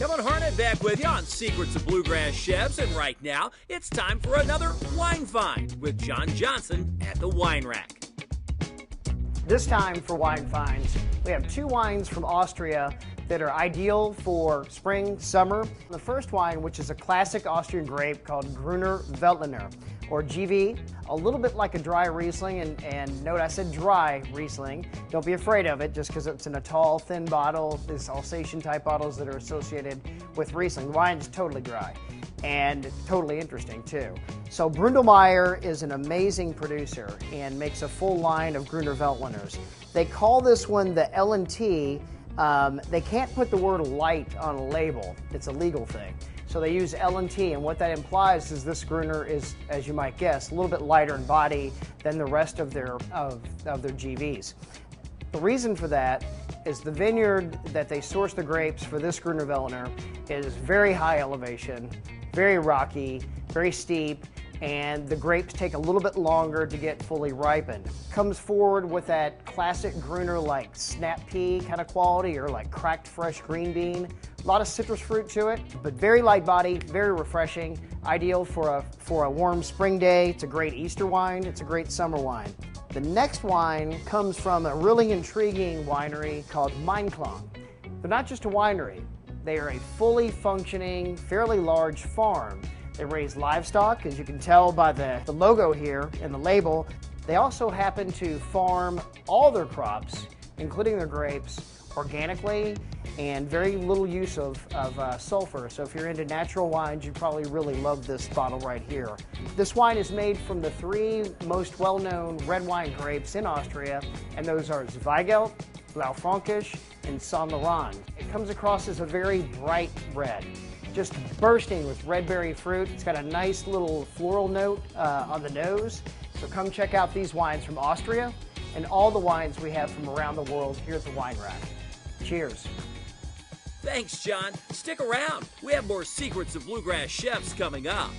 Kevin Harnett back with you on Secrets of Bluegrass Chefs, and right now it's time for another wine find with John Johnson at the Wine Rack. This time for Wine Finds, we have two wines from Austria that are ideal for spring, summer. The first wine, which is a classic Austrian grape called Gruner Veltliner, or GV, a little bit like a dry Riesling, and note I said dry Riesling. Don't be afraid of it just because it's in a tall, thin bottle, these Alsatian type bottles that are associated with Riesling. The wine is totally dry and totally interesting too. So Brundelmeyer is an amazing producer and makes a full line of Gruner Veltliners. They call this one the L&T. They can't put the word light on a label. It's a legal thing. So they use L&T, and what that implies is this Gruner is, as you might guess, a little bit lighter in body than the rest of their GVs. The reason for that is the vineyard that they source the grapes for this Gruner Veltliner is very high elevation, very rocky, very steep, and the grapes take a little bit longer to get fully ripened. Comes forward with that classic Gruner like snap pea kind of quality, or like cracked fresh green bean. A lot of citrus fruit to it, but very light body, very refreshing, ideal for a warm spring day. It's a great Easter wine, it's a great summer wine. The next wine comes from a really intriguing winery called Meinklang. They're not just a winery, they are a fully functioning, fairly large farm. They raise livestock, as you can tell by the logo here and the label. They also happen to farm all their crops, including their grapes, organically, and very little use of sulfur. So if you're into natural wines, you probably really love this bottle right here. This wine is made from the three most well-known red wine grapes in Austria, and those are Zweigelt, Blaufränkisch, and Saint Laurent. It comes across as a very bright red, just bursting with red berry fruit. It's got a nice little floral note on the nose. So come check out these wines from Austria and all the wines we have from around the world here at the Wine Rack. Cheers. Thanks, John. Stick around. We have more Secrets of Bluegrass Chefs coming up.